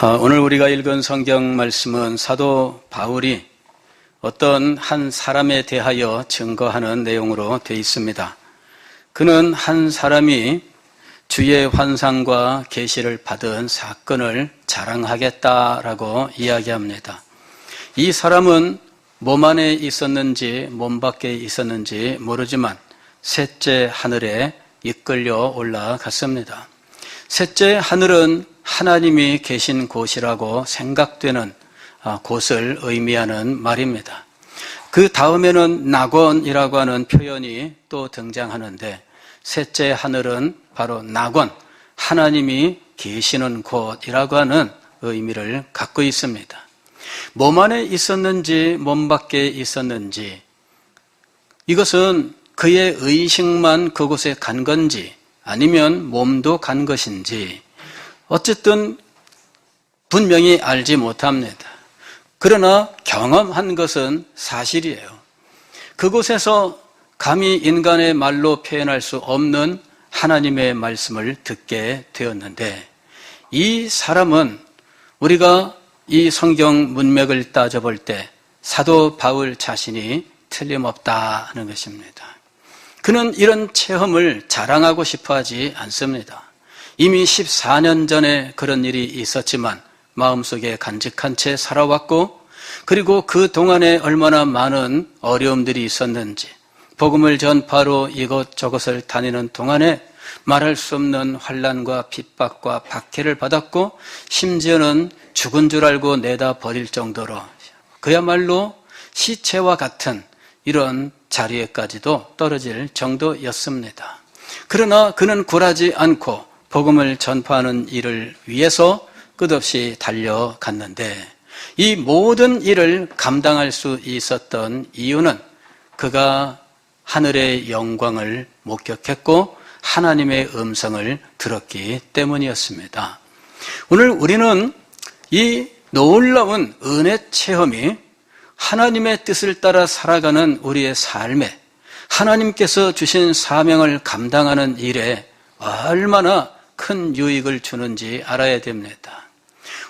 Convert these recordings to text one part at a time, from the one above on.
오늘 우리가 읽은 성경 말씀은 사도 바울이 어떤 한 사람에 대하여 증거하는 내용으로 되어 있습니다. 그는 한 사람이 주의 환상과 계시를 받은 사건을 자랑하겠다라고 이야기합니다. 이 사람은 몸 안에 있었는지 몸 밖에 있었는지 모르지만 셋째 하늘에 이끌려 올라갔습니다. 셋째 하늘은 하나님이 계신 곳이라고 생각되는 곳을 의미하는 말입니다. 그 다음에는 낙원이라고 하는 표현이 또 등장하는데 셋째 하늘은 바로 낙원, 하나님이 계시는 곳이라고 하는 의미를 갖고 있습니다. 몸 안에 있었는지 몸 밖에 있었는지 이것은 그의 의식만 그곳에 간 건지 아니면 몸도 간 것인지 어쨌든 분명히 알지 못합니다. 그러나 경험한 것은 사실이에요. 그곳에서 감히 인간의 말로 표현할 수 없는 하나님의 말씀을 듣게 되었는데 이 사람은 우리가 이 성경 문맥을 따져볼 때 사도 바울 자신이 틀림없다 하는 것입니다. 그는 이런 체험을 자랑하고 싶어 하지 않습니다. 이미 14년 전에 그런 일이 있었지만 마음속에 간직한 채 살아왔고 그리고 그 동안에 얼마나 많은 어려움들이 있었는지 복음을 전파로 이것저것을 다니는 동안에 말할 수 없는 환난과 핍박과 박해를 받았고 심지어는 죽은 줄 알고 내다 버릴 정도로 그야말로 시체와 같은 이런 자리에까지도 떨어질 정도였습니다. 그러나 그는 굴하지 않고 복음을 전파하는 일을 위해서 끝없이 달려갔는데 이 모든 일을 감당할 수 있었던 이유는 그가 하늘의 영광을 목격했고 하나님의 음성을 들었기 때문이었습니다. 오늘 우리는 이 놀라운 은혜 체험이 하나님의 뜻을 따라 살아가는 우리의 삶에 하나님께서 주신 사명을 감당하는 일에 얼마나 큰 유익을 주는지 알아야 됩니다.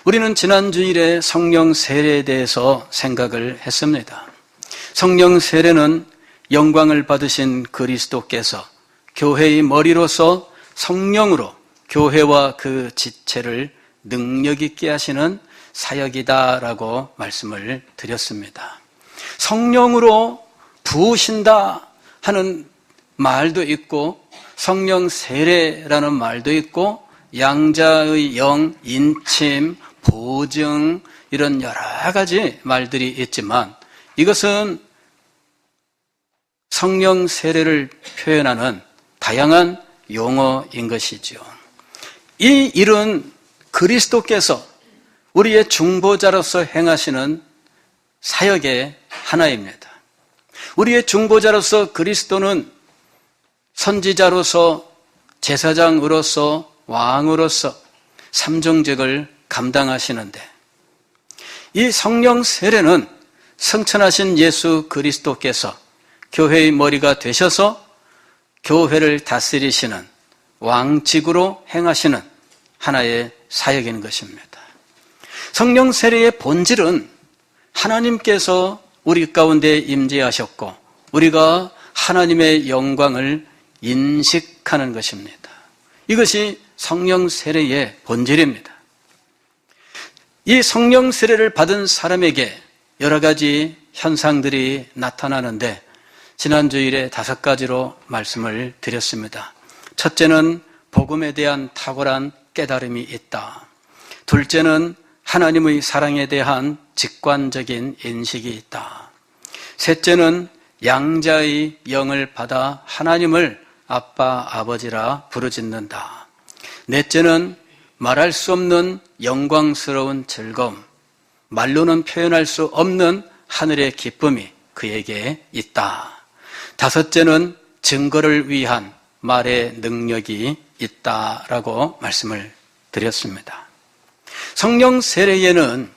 우리는 지난 주일에 성령 세례에 대해서 생각을 했습니다. 성령 세례는 영광을 받으신 그리스도께서 교회의 머리로서 성령으로 교회와 그 지체를 능력 있게 하시는 사역이다라고 말씀을 드렸습니다. 성령으로 부으신다 하는 말도 있고 성령 세례라는 말도 있고 양자의 영, 인침, 보증 이런 여러 가지 말들이 있지만 이것은 성령 세례를 표현하는 다양한 용어인 것이죠. 이 일은 그리스도께서 우리의 중보자로서 행하시는 사역의 하나입니다. 우리의 중보자로서 그리스도는 선지자로서 제사장으로서 왕으로서 삼종직을 감당하시는데 이 성령 세례는 성천하신 예수 그리스도께서 교회의 머리가 되셔서 교회를 다스리시는 왕직으로 행하시는 하나의 사역인 것입니다. 성령 세례의 본질은 하나님께서 우리 가운데 임재하셨고 우리가 하나님의 영광을 인식하는 것입니다. 이것이 성령 세례의 본질입니다. 이 성령 세례를 받은 사람에게 여러 가지 현상들이 나타나는데 지난 주일에 5가지로 말씀을 드렸습니다. 첫째는 복음에 대한 탁월한 깨달음이 있다. 둘째는 하나님의 사랑에 대한 직관적인 인식이 있다. 셋째는 양자의 영을 받아 하나님을 아빠, 아버지라 부르짖는다. 넷째는 말할 수 없는 영광스러운 즐거움, 말로는 표현할 수 없는 하늘의 기쁨이 그에게 있다. 다섯째는 증거를 위한 말의 능력이 있다라고 말씀을 드렸습니다. 성령 세례에는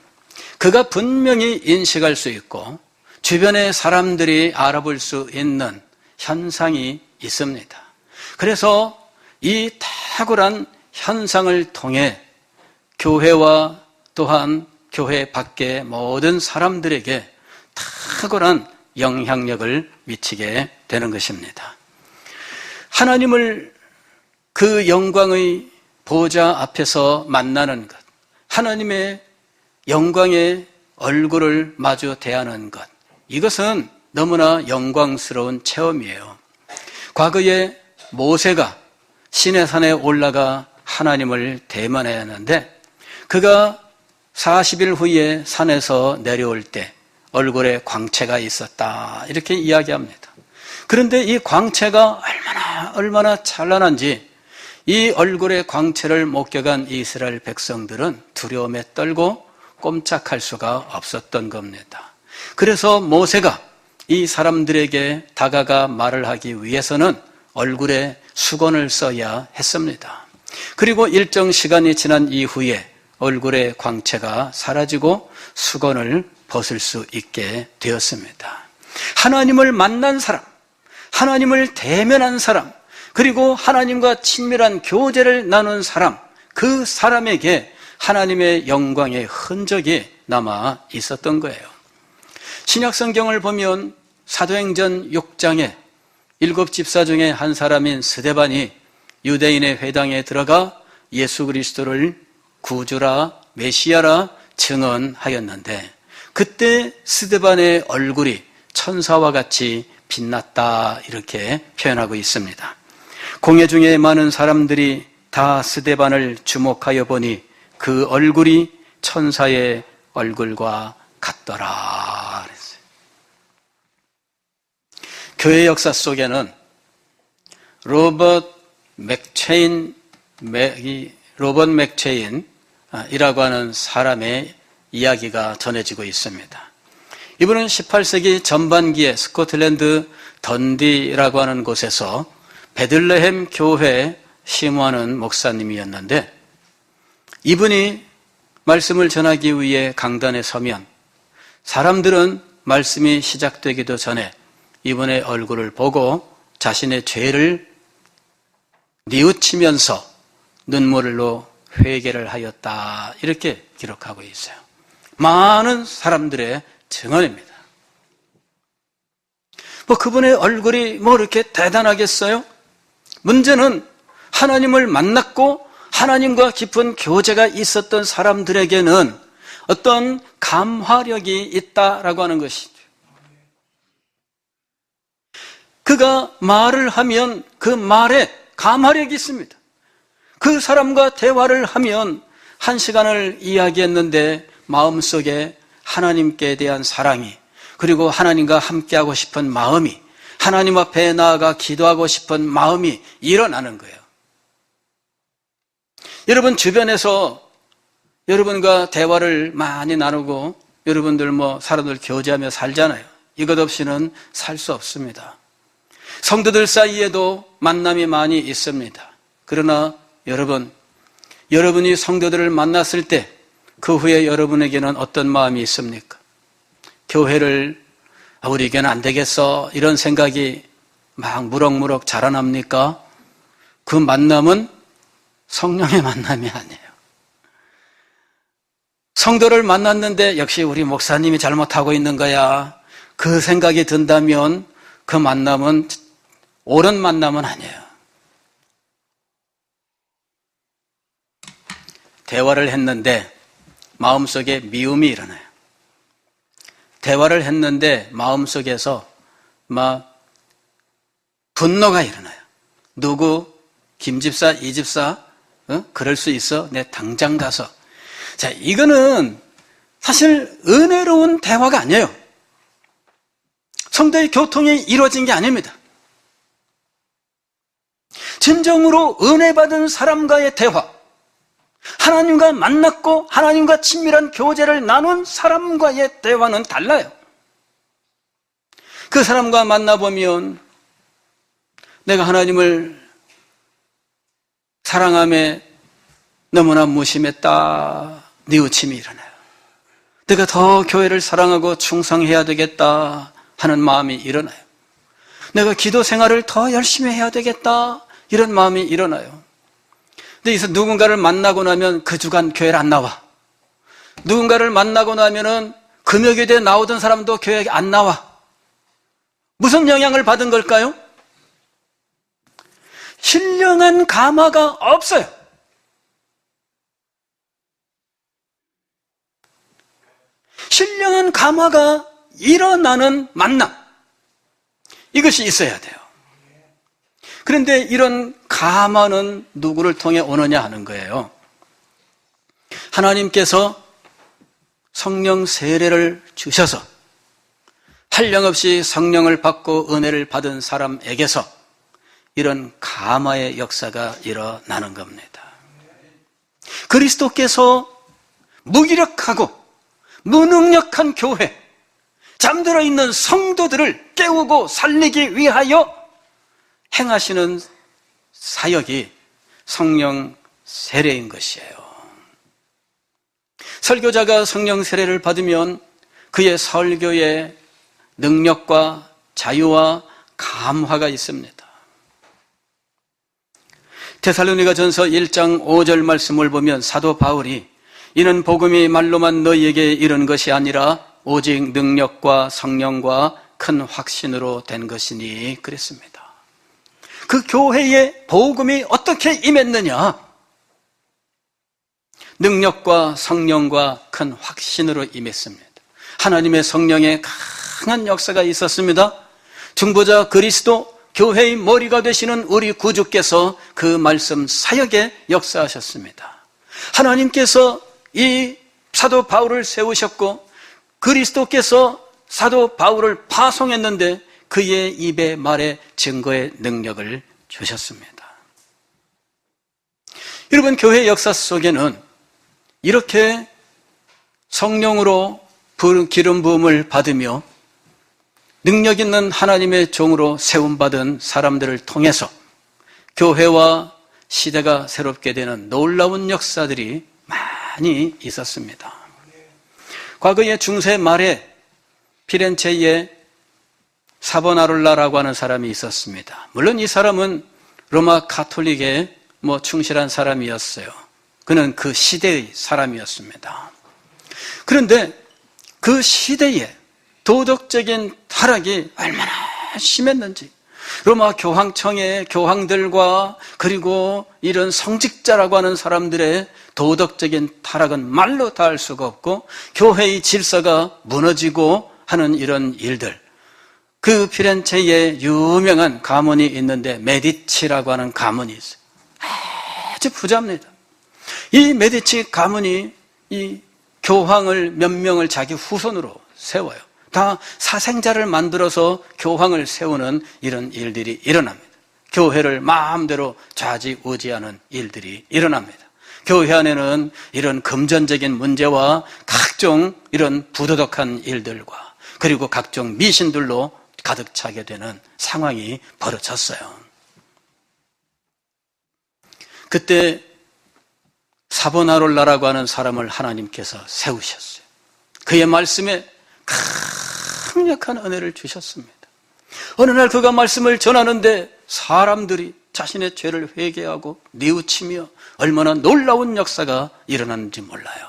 그가 분명히 인식할 수 있고 주변의 사람들이 알아볼 수 있는 현상이 있습니다. 그래서 이 탁월한 현상을 통해 교회와 또한 교회 밖의 모든 사람들에게 탁월한 영향력을 미치게 되는 것입니다. 하나님을 그 영광의 보좌 앞에서 만나는 것, 하나님의 영광의 얼굴을 마주 대하는 것, 이것은 너무나 영광스러운 체험이에요. 과거에 모세가 시내산에 올라가 하나님을 대면해야 하는데 그가 40일 후에 산에서 내려올 때 얼굴에 광채가 있었다, 이렇게 이야기합니다. 그런데 이 광채가 얼마나 찬란한지 이 얼굴의 광채를 목격한 이스라엘 백성들은 두려움에 떨고 꼼짝할 수가 없었던 겁니다. 그래서 모세가 이 사람들에게 다가가 말을 하기 위해서는 얼굴에 수건을 써야 했습니다. 그리고 일정 시간이 지난 이후에 얼굴의 광채가 사라지고 수건을 벗을 수 있게 되었습니다. 하나님을 만난 사람, 하나님을 대면한 사람, 그리고 하나님과 친밀한 교제를 나눈 사람, 그 사람에게 하나님의 영광의 흔적이 남아 있었던 거예요. 신약 성경을 보면 사도행전 6장에 7집사 중에 한 사람인 스데반이 유대인의 회당에 들어가 예수 그리스도를 구주라 메시아라 증언하였는데 그때 스데반의 얼굴이 천사와 같이 빛났다, 이렇게 표현하고 있습니다. 공회 중에 많은 사람들이 다 스데반을 주목하여 보니 그 얼굴이 천사의 얼굴과 같더라 그랬어요. 교회 역사 속에는 로버트 맥체인이라고 하는 사람의 이야기가 전해지고 있습니다. 이분은 18세기 전반기에 스코틀랜드 던디라고 하는 곳에서 베들레헴 교회 심호하는 목사님이었는데 이분이 말씀을 전하기 위해 강단에 서면 사람들은 말씀이 시작되기도 전에 이분의 얼굴을 보고 자신의 죄를 뉘우치면서 눈물로 회개를 하였다, 이렇게 기록하고 있어요. 많은 사람들의 증언입니다. 그분의 얼굴이 이렇게 대단하겠어요? 문제는 하나님을 만났고 하나님과 깊은 교제가 있었던 사람들에게는 어떤 감화력이 있다라고 하는 것이죠. 그가 말을 하면 그 말에 감화력이 있습니다. 그 사람과 대화를 하면 1시간을 이야기했는데 마음속에 하나님께 대한 사랑이, 그리고 하나님과 함께하고 싶은 마음이, 하나님 앞에 나아가 기도하고 싶은 마음이 일어나는 거예요. 여러분 주변에서 여러분과 대화를 많이 나누고 여러분들 사람들 교제하며 살잖아요. 이것 없이는 살 수 없습니다. 성도들 사이에도 만남이 많이 있습니다. 그러나 여러분이 성도들을 만났을 때 그 후에 여러분에게는 어떤 마음이 있습니까? 교회를 우리에게는 안 되겠어, 이런 생각이 막 무럭무럭 자라납니까? 그 만남은 성령의 만남이 아니에요. 성도를 만났는데 역시 우리 목사님이 잘못하고 있는 거야, 그 생각이 든다면 그 만남은 옳은 만남은 아니에요. 대화를 했는데 마음속에 미움이 일어나요. 대화를 했는데 마음속에서 분노가 일어나요. 누구? 김집사, 이집사? 그럴 수 있어? 내 당장 가서. 자, 이거는 사실 은혜로운 대화가 아니에요. 성도의 교통이 이루어진 게 아닙니다. 진정으로 은혜 받은 사람과의 대화, 하나님과 만났고 하나님과 친밀한 교제를 나눈 사람과의 대화는 달라요. 그 사람과 만나보면 내가 하나님을 사랑함에 너무나 무심했다, 뉘우침이 일어나요. 내가 더 교회를 사랑하고 충성해야 되겠다 하는 마음이 일어나요. 내가 기도 생활을 더 열심히 해야 되겠다, 이런 마음이 일어나요. 근데 여기서 누군가를 만나고 나면 그 주간 교회를 안 나와. 누군가를 만나고 나면은 금요기도에 나오던 사람도 교회에 안 나와. 무슨 영향을 받은 걸까요? 신령한 감화가 없어요. 신령한 감화가 일어나는 만남, 이것이 있어야 돼요. 그런데 이런 감화는 누구를 통해 오느냐 하는 거예요. 하나님께서 성령 세례를 주셔서 한량없이 성령을 받고 은혜를 받은 사람에게서 이런 감화의 역사가 일어나는 겁니다. 그리스도께서 무기력하고 무능력한 교회, 잠들어 있는 성도들을 깨우고 살리기 위하여 행하시는 사역이 성령 세례인 것이에요. 설교자가 성령 세례를 받으면 그의 설교에 능력과 자유와 감화가 있습니다. 데살로니가전서 1장 5절 말씀을 보면 사도 바울이 이는 복음이 말로만 너희에게 이른 것이 아니라 오직 능력과 성령과 큰 확신으로 된 것이니 그랬습니다. 그 교회에 복음이 어떻게 임했느냐? 능력과 성령과 큰 확신으로 임했습니다. 하나님의 성령의 강한 역사가 있었습니다. 중보자 그리스도, 교회의 머리가 되시는 우리 구주께서 그 말씀 사역에 역사하셨습니다. 하나님께서 이 사도 바울을 세우셨고 그리스도께서 사도 바울을 파송했는데 그의 입의 말에 증거의 능력을 주셨습니다. 여러분, 교회 역사 속에는 이렇게 성령으로 기름 부음을 받으며 능력 있는 하나님의 종으로 세움받은 사람들을 통해서 교회와 시대가 새롭게 되는 놀라운 역사들이 많이 있었습니다. 과거의 중세 말에 피렌체에 사보나롤라라고 하는 사람이 있었습니다. 물론 이 사람은 로마 가톨릭에 충실한 사람이었어요. 그는 그 시대의 사람이었습니다. 그런데 그 시대에 도덕적인 타락이 얼마나 심했는지 로마 교황청의 교황들과 그리고 이런 성직자라고 하는 사람들의 도덕적인 타락은 말로 다 할 수가 없고 교회의 질서가 무너지고 하는 이런 일들, 그 피렌체에 유명한 가문이 있는데 메디치라고 하는 가문이 있어요. 아주 부자입니다. 이 메디치 가문이 이 교황을 몇 명을 자기 후손으로 세워요. 다 사생자를 만들어서 교황을 세우는 이런 일들이 일어납니다. 교회를 마음대로 좌지우지하는 일들이 일어납니다. 교회 안에는 이런 금전적인 문제와 각종 이런 부도덕한 일들과 그리고 각종 미신들로 가득 차게 되는 상황이 벌어졌어요. 그때 사보나롤라라고 하는 사람을 하나님께서 세우셨어요. 그의 말씀에 강력한 은혜를 주셨습니다. 어느 날 그가 말씀을 전하는데 사람들이 자신의 죄를 회개하고 뉘우치며 얼마나 놀라운 역사가 일어났는지 몰라요.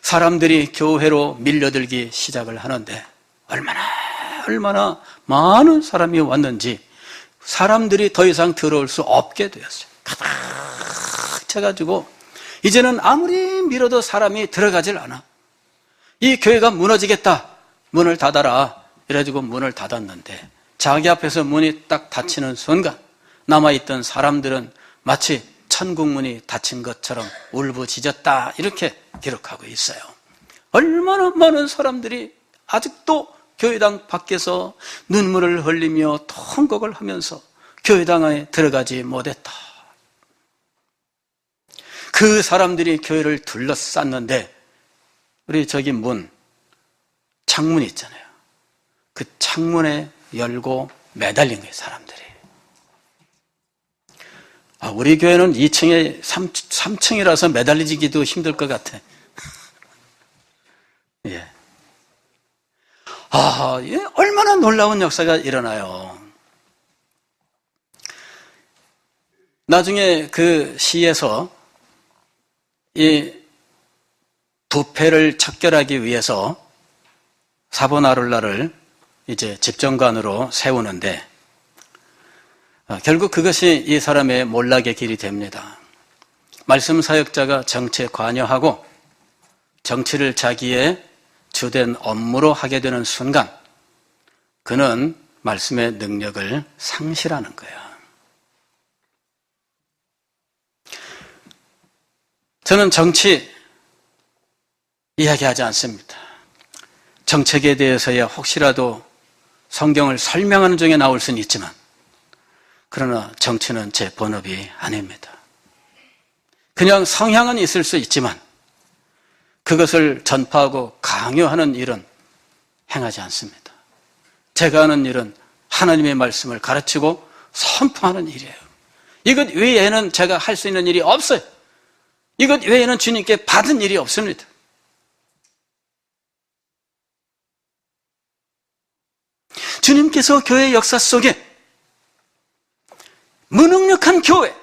사람들이 교회로 밀려들기 시작을 하는데 얼마나 많은 사람이 왔는지 사람들이 더 이상 들어올 수 없게 되었어요. 가득 차가지고 이제는 아무리 밀어도 사람이 들어가질 않아. 이 교회가 무너지겠다. 문을 닫아라. 이래가지고 문을 닫았는데 자기 앞에서 문이 딱 닫히는 순간 남아있던 사람들은 마치 천국문이 닫힌 것처럼 울부짖었다. 이렇게 기록하고 있어요. 얼마나 많은 사람들이 아직도 교회당 밖에서 눈물을 흘리며 통곡을 하면서 교회당 안에 들어가지 못했다. 그 사람들이 교회를 둘러쌌는데 우리 저기 창문 있잖아요. 그 창문에 열고 매달린 거예요, 사람들이. 우리 교회는 2층에 3층이라서 매달리기도 힘들 것 같아. 예. 얼마나 놀라운 역사가 일어나요. 나중에 그 시에서 이 부패를 척결하기 위해서 사보나롤라를 이제 집정관으로 세우는데 결국 그것이 이 사람의 몰락의 길이 됩니다. 말씀 사역자가 정치에 관여하고 정치를 자기의 주된 업무로 하게 되는 순간 그는 말씀의 능력을 상실하는 거야. 저는 정치 이야기하지 않습니다. 정책에 대해서야 혹시라도 성경을 설명하는 중에 나올 수는 있지만 그러나 정치는 제 본업이 아닙니다. 그냥 성향은 있을 수 있지만 그것을 전파하고 강요하는 일은 행하지 않습니다. 제가 하는 일은 하나님의 말씀을 가르치고 선포하는 일이에요. 이것 외에는 제가 할 수 있는 일이 없어요. 이것 외에는 주님께 받은 일이 없습니다. 주님께서 교회 역사 속에 무능력한 교회,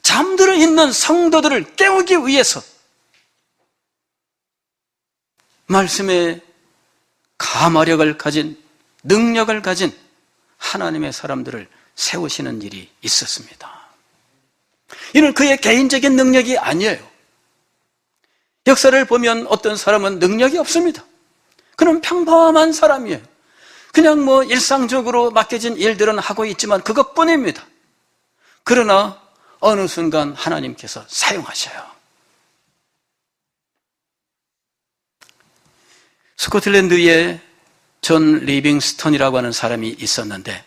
잠들어 있는 성도들을 깨우기 위해서 말씀의 가마력을 가진, 능력을 가진 하나님의 사람들을 세우시는 일이 있었습니다. 이는 그의 개인적인 능력이 아니에요. 역사를 보면 어떤 사람은 능력이 없습니다. 그는 평범한 사람이에요. 그냥 일상적으로 맡겨진 일들은 하고 있지만 그것뿐입니다. 그러나 어느 순간 하나님께서 사용하셔요. 스코틀랜드에 존 리빙스턴이라고 하는 사람이 있었는데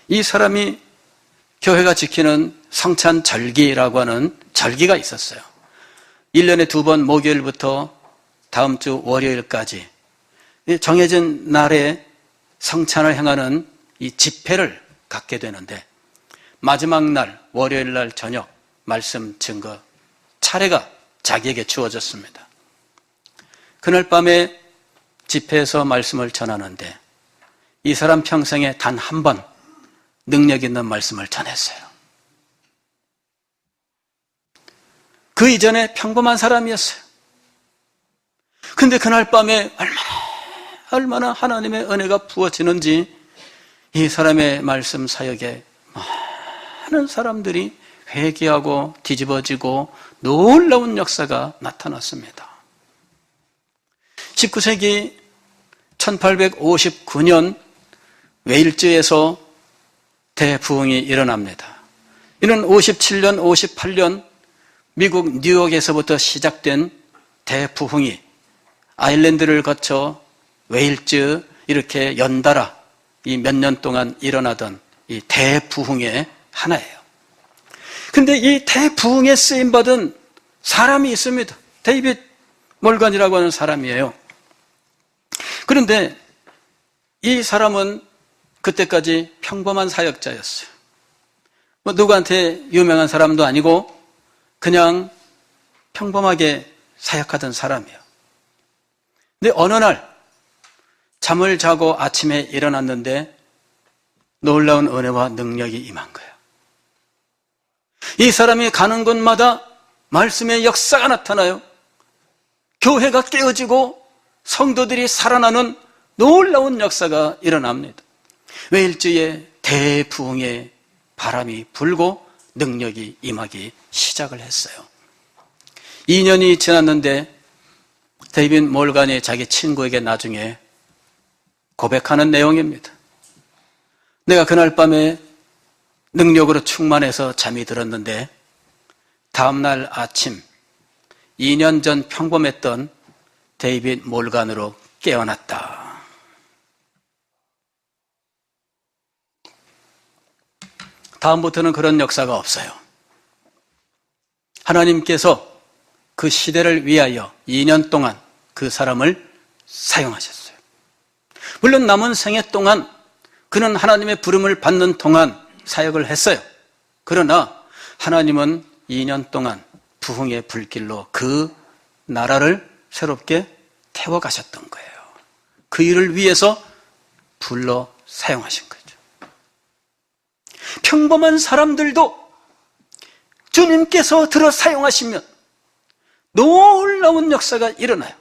이 사람이 교회가 지키는 성찬절기라고 하는 절기가 있었어요. 1년에 2번 목요일부터 다음 주 월요일까지 정해진 날에 성찬을 행하는 이 집회를 갖게 되는데 마지막 날 월요일 날 저녁 말씀 증거 차례가 자기에게 주어졌습니다. 그날 밤에 집회에서 말씀을 전하는데 이 사람 평생에 단 한 번 능력 있는 말씀을 전했어요. 그 이전에 평범한 사람이었어요. 근데 그날 밤에 얼마나 하나님의 은혜가 부어지는지 이 사람의 말씀 사역에 많은 사람들이 회개하고 뒤집어지고 놀라운 역사가 나타났습니다. 19세기 1859년 웨일즈에서 대부흥이 일어납니다. 이는 57년, 58년 미국 뉴욕에서부터 시작된 대부흥이 아일랜드를 거쳐 웨일즈 이렇게 연달아 이 몇 년 동안 일어나던 이 대부흥의 하나예요. 근데 이 대부흥에 쓰임받은 사람이 있습니다. 데이빗 몰간이라고 하는 사람이에요. 그런데 이 사람은 그때까지 평범한 사역자였어요. 누구한테 유명한 사람도 아니고 그냥 평범하게 사역하던 사람이에요. 근데 어느 날 잠을 자고 아침에 일어났는데 놀라운 은혜와 능력이 임한 거예요. 이 사람이 가는 곳마다 말씀의 역사가 나타나요. 교회가 깨어지고 성도들이 살아나는 놀라운 역사가 일어납니다. 웨일즈에 대부흥의 바람이 불고 능력이 임하기 시작을 했어요. 2년이 지났는데 데이빗 몰간이 자기 친구에게 나중에 고백하는 내용입니다. 내가 그날 밤에 능력으로 충만해서 잠이 들었는데 다음날 아침 2년 전 평범했던 데이빗 몰간으로 깨어났다. 다음부터는 그런 역사가 없어요. 하나님께서 그 시대를 위하여 2년 동안 그 사람을 사용하셨어요. 물론 남은 생애 동안 그는 하나님의 부름을 받는 동안 사역을 했어요. 그러나 하나님은 2년 동안 부흥의 불길로 그 나라를 새롭게 태워가셨던 거예요. 그 일을 위해서 불러 사용하신 거죠. 평범한 사람들도 주님께서 들어 사용하시면 놀라운 역사가 일어나요.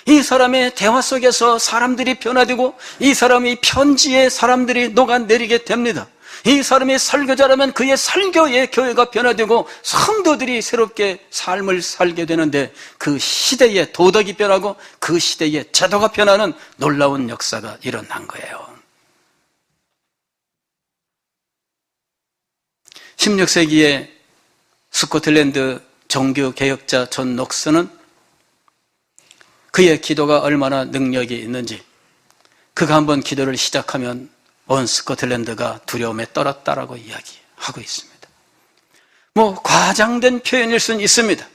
이 사람의 대화 속에서 사람들이 변화되고 이 사람이 편지에 사람들이 녹아내리게 됩니다. 이 사람이 설교자라면 그의 설교에 교회가 변화되고 성도들이 새롭게 삶을 살게 되는데 그 시대의 도덕이 변하고 그 시대의 제도가 변하는 놀라운 역사가 일어난 거예요. 16세기에 스코틀랜드 종교개혁자 존 녹스는 그의 기도가 얼마나 능력이 있는지, 그가 한번 기도를 시작하면 온 스코틀랜드가 두려움에 떨었다라고 이야기하고 있습니다. 과장된 표현일 수는 있습니다.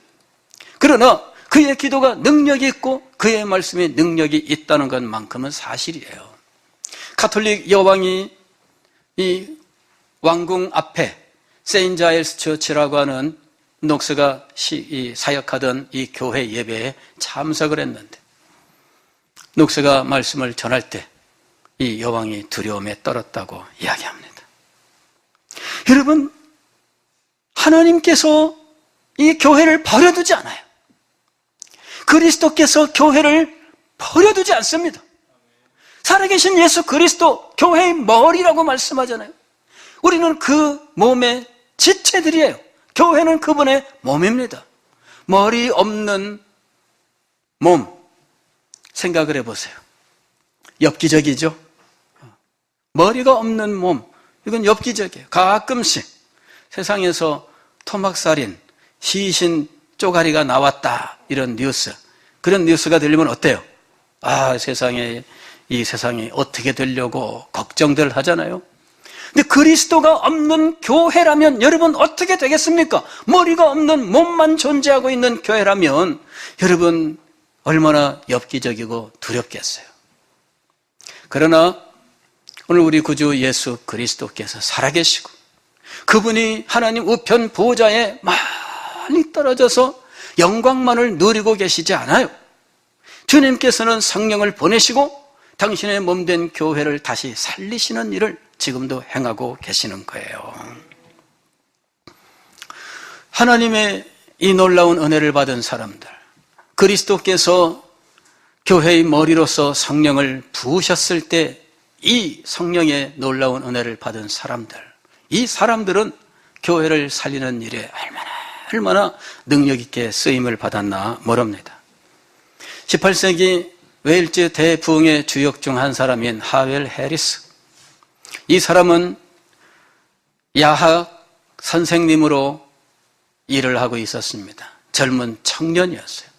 그러나 그의 기도가 능력이 있고 그의 말씀에 능력이 있다는 것만큼은 사실이에요. 가톨릭 여왕이 이 왕궁 앞에 세인트 자일스 처치라고 하는 녹스가 사역하던 이 교회 예배에 참석을 했는데, 녹스가 말씀을 전할 때 이 여왕이 두려움에 떨었다고 이야기합니다. 여러분, 하나님께서 이 교회를 버려두지 않아요. 그리스도께서 교회를 버려두지 않습니다. 살아계신 예수 그리스도 교회의 머리라고 말씀하잖아요. 우리는 그 몸의 지체들이에요. 교회는 그분의 몸입니다. 머리 없는 몸, 생각을 해보세요. 엽기적이죠? 머리가 없는 몸, 이건 엽기적이에요. 가끔씩 세상에서 토막살인, 시신 쪼가리가 나왔다, 이런 뉴스, 그런 뉴스가 들리면 어때요? 이 세상이 어떻게 되려고 걱정들 하잖아요. 근데 그리스도가 없는 교회라면 여러분 어떻게 되겠습니까? 머리가 없는 몸만 존재하고 있는 교회라면 여러분 얼마나 엽기적이고 두렵겠어요. 그러나 오늘 우리 구주 예수 그리스도께서 살아계시고 그분이 하나님 우편 보좌에 많이 떨어져서 영광만을 누리고 계시지 않아요. 주님께서는 성령을 보내시고 당신의 몸된 교회를 다시 살리시는 일을 지금도 행하고 계시는 거예요. 하나님의 이 놀라운 은혜를 받은 사람들, 그리스도께서 교회의 머리로서 성령을 부으셨을 때 이 성령의 놀라운 은혜를 받은 사람들, 이 사람들은 교회를 살리는 일에 얼마나 능력 있게 쓰임을 받았나 모릅니다. 18세기 웨일즈 대부흥의 주역 중 한 사람인 하웰 해리스, 이 사람은 야학 선생님으로 일을 하고 있었습니다. 젊은 청년이었어요.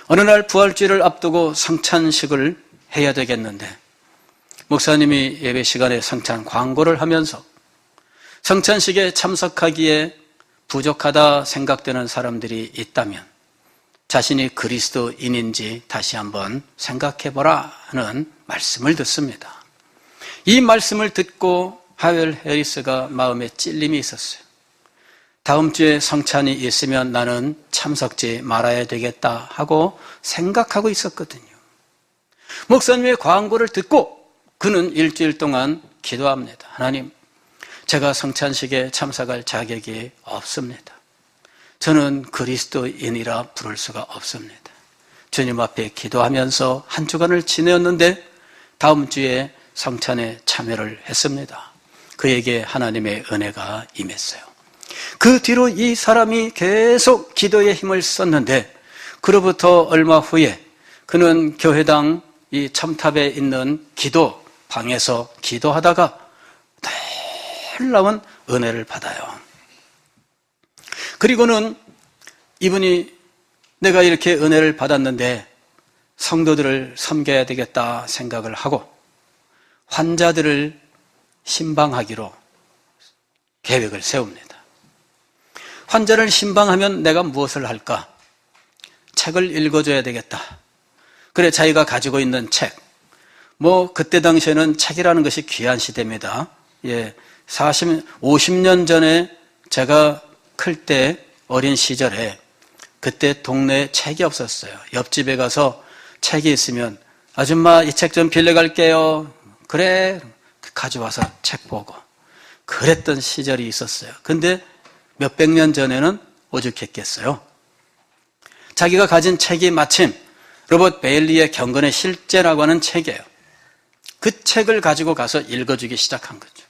어느 날 부활주의를 앞두고 성찬식을 해야 되겠는데 목사님이 예배 시간에 성찬 광고를 하면서 성찬식에 참석하기에 부족하다 생각되는 사람들이 있다면 자신이 그리스도인인지 다시 한번 생각해보라 하는 말씀을 듣습니다. 이 말씀을 듣고 하웰 해리스가 마음에 찔림이 있었어요. 다음 주에 성찬이 있으면 나는 참석지 말아야 되겠다 하고 생각하고 있었거든요. 목사님의 광고를 듣고 그는 일주일 동안 기도합니다. 하나님, 제가 성찬식에 참석할 자격이 없습니다. 저는 그리스도인이라 부를 수가 없습니다. 주님 앞에 기도하면서 한 주간을 지내었는데 다음 주에 성찬에 참여를 했습니다. 그에게 하나님의 은혜가 임했어요. 그 뒤로 이 사람이 계속 기도의 힘을 썼는데 그로부터 얼마 후에 그는 교회당 이 첨탑에 있는 기도방에서 기도하다가 놀라운 은혜를 받아요. 그리고는 이분이 내가 이렇게 은혜를 받았는데 성도들을 섬겨야 되겠다 생각을 하고 환자들을 신방하기로 계획을 세웁니다. 환자를 신방하면 내가 무엇을 할까? 책을 읽어줘야 되겠다. 그래, 자기가 가지고 있는 책. 그때 당시에는 책이라는 것이 귀한 시대입니다. 50년 전에 제가 클 때 어린 시절에 그때 동네에 책이 없었어요. 옆집에 가서 책이 있으면 아줌마 이 책 좀 빌려갈게요. 그래, 가져와서 책 보고 그랬던 시절이 있었어요. 근데 몇백 년 전에는 오죽했겠어요. 자기가 가진 책이 마침 로버트 베일리의 경건의 실제라고 하는 책이에요. 그 책을 가지고 가서 읽어주기 시작한 거죠.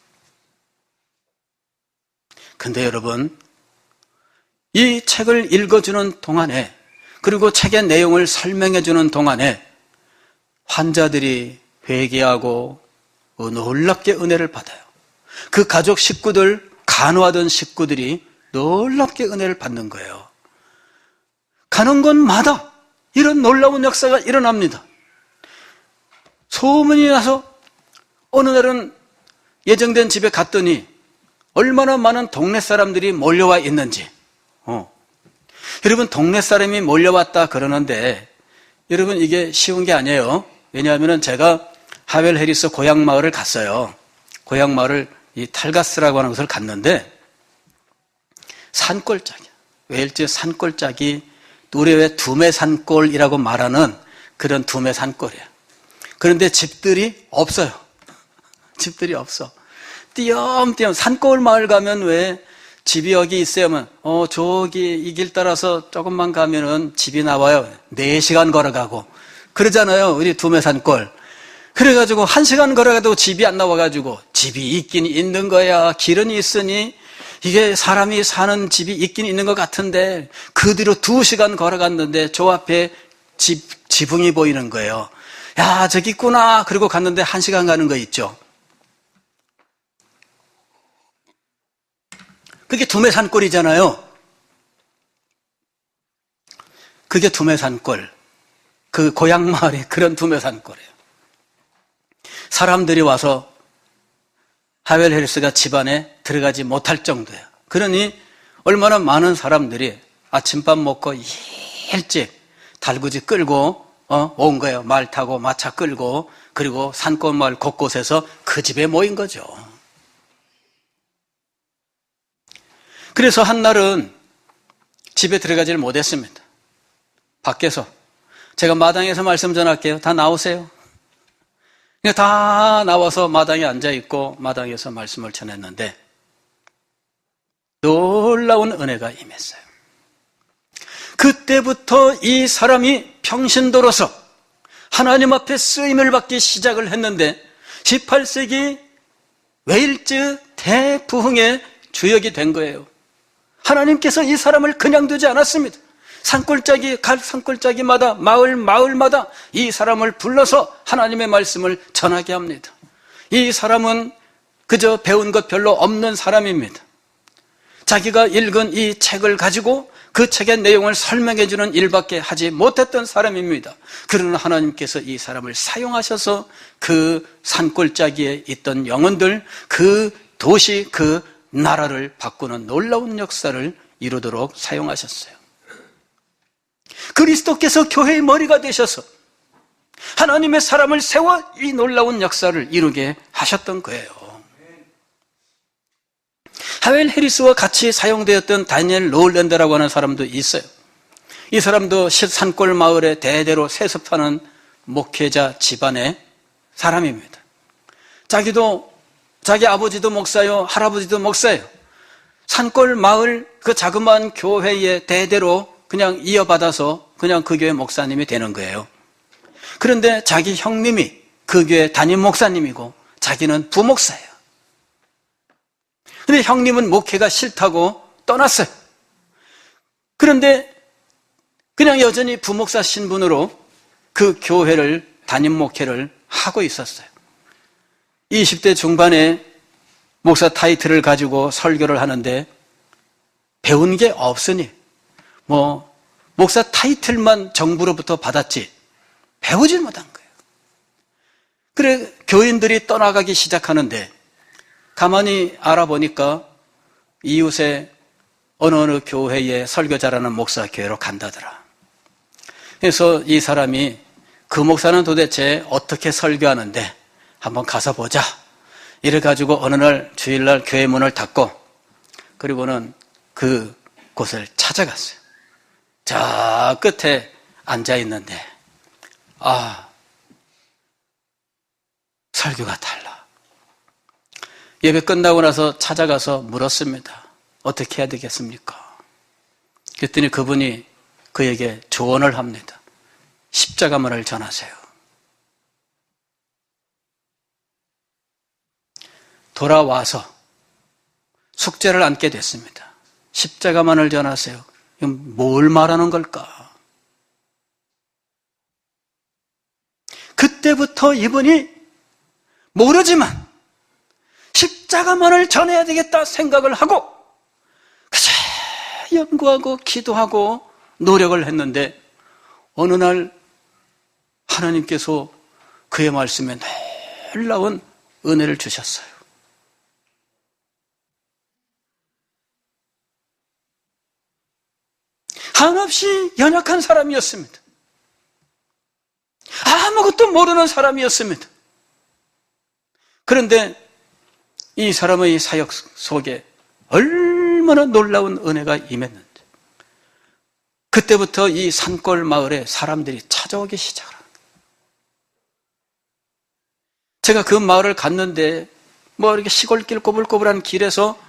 근데 여러분, 이 책을 읽어주는 동안에, 그리고 책의 내용을 설명해주는 동안에 환자들이 회개하고 놀랍게 은혜를 받아요. 그 가족 식구들, 간호하던 식구들이 놀랍게 은혜를 받는 거예요. 가는 곳마다 이런 놀라운 역사가 일어납니다. 소문이 나서 어느 날은 예정된 집에 갔더니 얼마나 많은 동네 사람들이 몰려와 있는지. 여러분, 동네 사람이 몰려왔다 그러는데 여러분, 이게 쉬운 게 아니에요. 왜냐하면 제가 하웰 해리스 고향 마을을 갔어요. 고향 마을을 이 탈가스라고 하는 곳을 갔는데 산골짜기야. 웨일즈 산골짜기, 우리 왜 두메산골이라고 말하는 그런 두메산골이야. 그런데 집들이 없어요. 집들이 없어. 띄엄띄엄 산골 마을 가면 왜 집이 여기 있어야만, 저기 이 길 따라서 조금만 가면은 집이 나와요. 4시간 걸어가고. 그러잖아요. 우리 두메산골. 그래가지고 1시간 걸어가도 집이 안 나와가지고, 집이 있긴 있는 거야. 길은 있으니 이게 사람이 사는 집이 있긴 있는 것 같은데, 그 뒤로 2시간 걸어갔는데 저 앞에 지붕이 보이는 거예요. 야, 저기 있구나. 그리고 갔는데 1시간 가는 거 있죠. 그게 두메산골이잖아요. 그게 두메산골. 그 고향 마을이 그런 두메산골이에요. 사람들이 와서 하웰 해리스가 집안에 들어가지 못할 정도예요. 그러니 얼마나 많은 사람들이 아침밥 먹고 일찍 달구지 끌고 온 거예요. 말 타고 마차 끌고, 그리고 산골 마을 곳곳에서 그 집에 모인 거죠. 그래서 한 날은 집에 들어가지를 못했습니다. 밖에서. 제가 마당에서 말씀 전할게요. 다 나오세요. 그냥 다 나와서 마당에 앉아있고 마당에서 말씀을 전했는데 놀라운 은혜가 임했어요. 그때부터 이 사람이 평신도로서 하나님 앞에 쓰임을 받기 시작을 했는데 18세기 웨일즈 대부흥의 주역이 된 거예요. 하나님께서 이 사람을 그냥 두지 않았습니다. 산골짜기마다, 마을마다 이 사람을 불러서 하나님의 말씀을 전하게 합니다. 이 사람은 그저 배운 것 별로 없는 사람입니다. 자기가 읽은 이 책을 가지고 그 책의 내용을 설명해주는 일밖에 하지 못했던 사람입니다. 그러나 하나님께서 이 사람을 사용하셔서 그 산골짜기에 있던 영혼들, 그 도시, 그 나라를 바꾸는 놀라운 역사를 이루도록 사용하셨어요. 그리스도께서 교회의 머리가 되셔서 하나님의 사람을 세워 이 놀라운 역사를 이루게 하셨던 거예요. 하웰 해리스와 같이 사용되었던 다니엘 로울랜드라고 하는 사람도 있어요. 이 사람도 산골 마을에 대대로 세습하는 목회자 집안의 사람입니다. 자기 아버지도 목사요, 할아버지도 목사예요. 산골 마을 그 자그마한 교회에 대대로 그냥 이어받아서 그냥 그 교회 목사님이 되는 거예요. 그런데 자기 형님이 그 교회 담임 목사님이고 자기는 부목사예요. 근데 형님은 목회가 싫다고 떠났어요. 그런데 그냥 여전히 부목사 신분으로 그 교회를 담임 목회를 하고 있었어요. 20대 중반에 목사 타이틀을 가지고 설교를 하는데 배운 게 없으니 목사 타이틀만 정부로부터 받았지 배우지 못한 거예요. 그래 교인들이 떠나가기 시작하는데 가만히 알아보니까 이웃에 어느 교회에 설교 잘하는 목사 교회로 간다더라. 그래서 이 사람이 그 목사는 도대체 어떻게 설교하는데 한번 가서 보자. 이래가지고 어느 날 주일날 교회 문을 닫고 그리고는 그 곳을 찾아갔어요. 저 끝에 앉아있는데 설교가 달라. 예배 끝나고 나서 찾아가서 물었습니다. 어떻게 해야 되겠습니까? 그랬더니 그분이 그에게 조언을 합니다. 십자가만을 전하세요. 돌아와서 숙제를 안게 됐습니다. 십자가만을 전하세요. 이건 뭘 말하는 걸까? 그때부터 이분이 모르지만 십자가만을 전해야 되겠다 생각을 하고 그저 연구하고 기도하고 노력을 했는데 어느 날 하나님께서 그의 말씀에 놀라운 은혜를 주셨어요. 한없이 연약한 사람이었습니다. 아무것도 모르는 사람이었습니다. 그런데 이 사람의 사역 속에 얼마나 놀라운 은혜가 임했는지 그때부터 이 산골 마을에 사람들이 찾아오기 시작을 합니다. 제가 그 마을을 갔는데 뭐 이렇게 시골길 꼬불꼬불한 길에서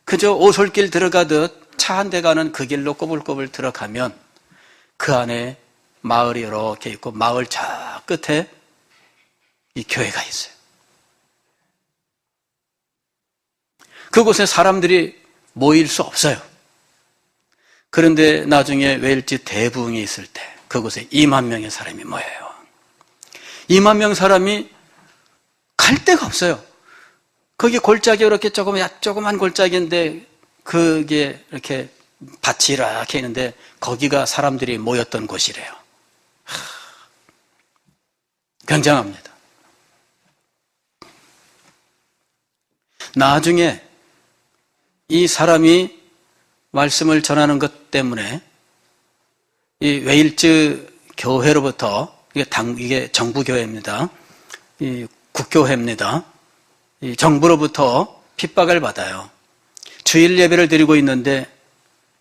그저 오솔길 들어가듯 차 한 대 가는 그 길로 꼬불꼬불 들어가면 그 안에 마을이 이렇게 있고 마을 저 끝에 이 교회가 있어요. 그곳에 사람들이 모일 수 없어요. 그런데 나중에 웨일즈 대부흥이 있을 때 그곳에 2만 명의 사람이 모여요. 2만 명 사람이 갈 데가 없어요. 거기 골짜기 이렇게 조그만 골짜기인데 그게 이렇게 밭이 이렇게 있는데 거기가 사람들이 모였던 곳이래요. 굉장합니다. 나중에 이 사람이 말씀을 전하는 것 때문에 이 웨일즈 교회로부터 이게 정부 교회입니다. 이 국교회입니다. 이 정부로부터 핍박을 받아요. 주일 예배를 드리고 있는데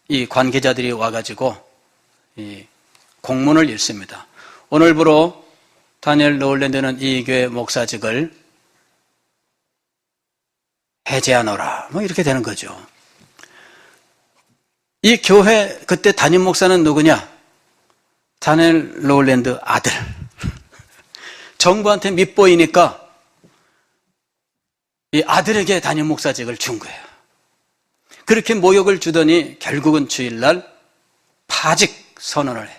이 관계자들이 와가지고 이 공문을 읽습니다. 오늘부로 다니엘 로울랜드는 이 교회 목사직을 해제하노라. 뭐 이렇게 되는 거죠. 이 교회 그때 담임 목사는 누구냐? 다니엘 로울랜드 아들. 정부한테 밉보이니까 이 아들에게 담임 목사직을 준 거예요. 그렇게 모욕을 주더니 결국은 주일날 파직 선언을 해요.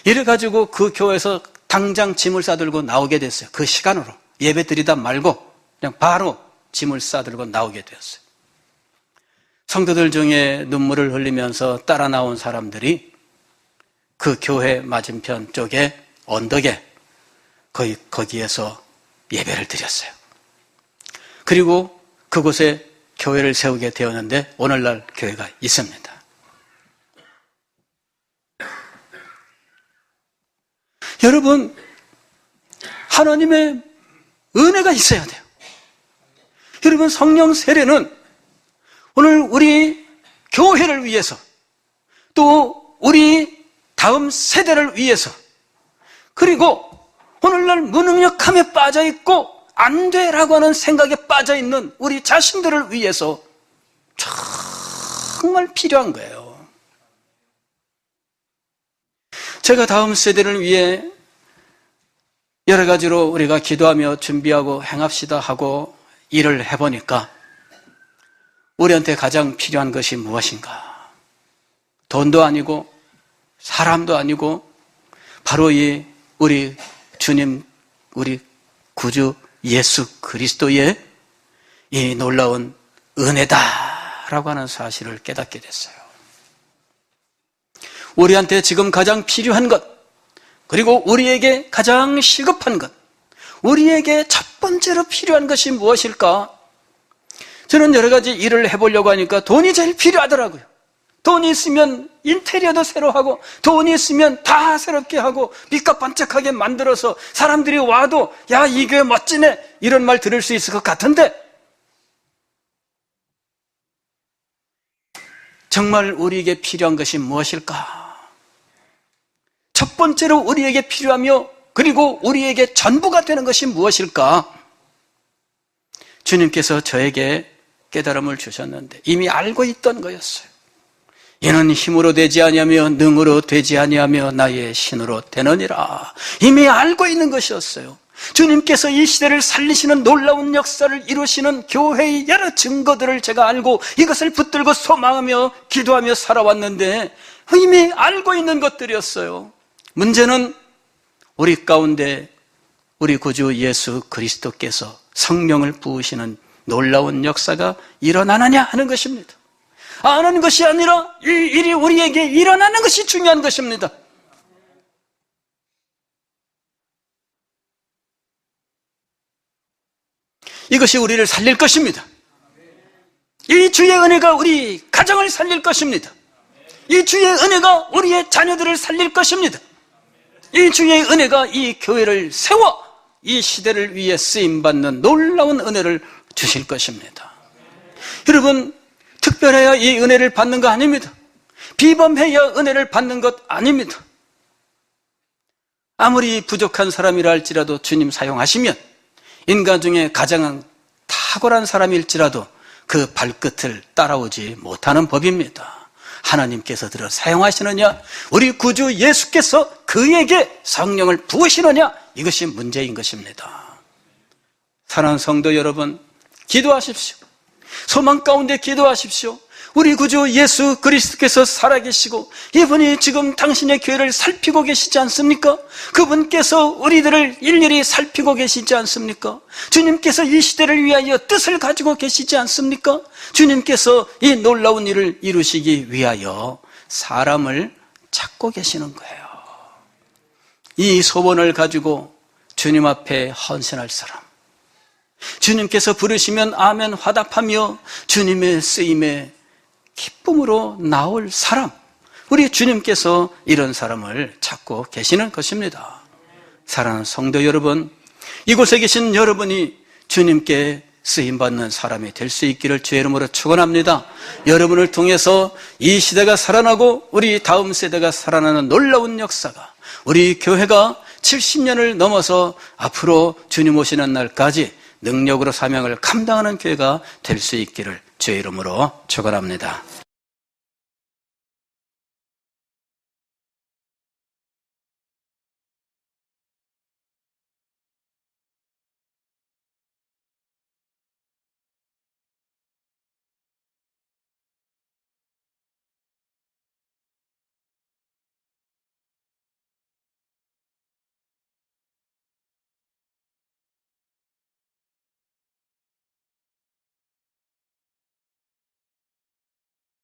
이래가지고 그 교회에서 당장 짐을 싸들고 나오게 됐어요. 그 시간으로 예배 드리다 말고 그냥 바로 짐을 싸들고 나오게 되었어요. 성도들 중에 눈물을 흘리면서 따라 나온 사람들이 그 교회 맞은편 쪽에 언덕에 거기에서 예배를 드렸어요. 그리고 그곳에 교회를 세우게 되었는데 오늘날 교회가 있습니다. 여러분, 하나님의 은혜가 있어야 돼요. 여러분, 성령 세례는 오늘 우리 교회를 위해서 또 우리 다음 세대를 위해서 그리고 오늘날 무능력함에 빠져있고 안 돼라고 하는 생각에 빠져있는 우리 자신들을 위해서 정말 필요한 거예요. 제가 다음 세대를 위해 여러 가지로 우리가 기도하며 준비하고 행합시다 하고 일을 해보니까 우리한테 가장 필요한 것이 무엇인가? 돈도 아니고 사람도 아니고 바로 이 우리 주님, 우리 구주 예수 그리스도의 이 놀라운 은혜다라고 하는 사실을 깨닫게 됐어요. 우리한테 지금 가장 필요한 것, 그리고 우리에게 가장 시급한 것, 우리에게 첫 번째로 필요한 것이 무엇일까? 저는 여러 가지 일을 해보려고 하니까 돈이 제일 필요하더라고요. 돈이 있으면 인테리어도 새로 하고 돈이 있으면 다 새롭게 하고 빛과 반짝하게 만들어서 사람들이 와도 야, 이 교회 멋지네 이런 말 들을 수 있을 것 같은데 정말 우리에게 필요한 것이 무엇일까? 첫 번째로 우리에게 필요하며 그리고 우리에게 전부가 되는 것이 무엇일까? 주님께서 저에게 깨달음을 주셨는데 이미 알고 있던 거였어요. 이는 힘으로 되지 아니하며 능으로 되지 아니하며 나의 신으로 되느니라. 이미 알고 있는 것이었어요. 주님께서 이 시대를 살리시는 놀라운 역사를 이루시는 교회의 여러 증거들을 제가 알고 이것을 붙들고 소망하며 기도하며 살아왔는데 이미 알고 있는 것들이었어요. 문제는 우리 가운데 우리 구주 예수 그리스도께서 성령을 부으시는 놀라운 역사가 일어나느냐 하는 것입니다. 아는 것이 아니라 이 일이 우리에게 일어나는 것이 중요한 것입니다. 이것이 우리를 살릴 것입니다. 이 주의 은혜가 우리 가정을 살릴 것입니다. 이 주의 은혜가 우리의 자녀들을 살릴 것입니다. 이 주의 은혜가 이 교회를 세워 이 시대를 위해 쓰임받는 놀라운 은혜를 주실 것입니다. 여러분, 특별해야 이 은혜를 받는 거 아닙니다. 비범해야 은혜를 받는 것 아닙니다. 아무리 부족한 사람이라 할지라도 주님 사용하시면 인간 중에 가장 탁월한 사람일지라도 그 발끝을 따라오지 못하는 법입니다. 하나님께서 들어 사용하시느냐, 우리 구주 예수께서 그에게 성령을 부으시느냐, 이것이 문제인 것입니다. 사랑하는 성도 여러분, 기도하십시오. 소망 가운데 기도하십시오. 우리 구주 예수 그리스도께서 살아계시고 이분이 지금 당신의 교회를 살피고 계시지 않습니까? 그분께서 우리들을 일일이 살피고 계시지 않습니까? 주님께서 이 시대를 위하여 뜻을 가지고 계시지 않습니까? 주님께서 이 놀라운 일을 이루시기 위하여 사람을 찾고 계시는 거예요. 이 소원을 가지고 주님 앞에 헌신할 사람, 주님께서 부르시면 아멘 화답하며 주님의 쓰임에 기쁨으로 나올 사람, 우리 주님께서 이런 사람을 찾고 계시는 것입니다. 사랑하는 성도 여러분, 이곳에 계신 여러분이 주님께 쓰임받는 사람이 될 수 있기를 주의 이름으로 축원합니다. 여러분을 통해서 이 시대가 살아나고 우리 다음 세대가 살아나는 놀라운 역사가, 우리 교회가 70년을 넘어서 앞으로 주님 오시는 날까지 능력으로 사명을 감당하는 교회가 될 수 있기를 주의 이름으로 축원합니다.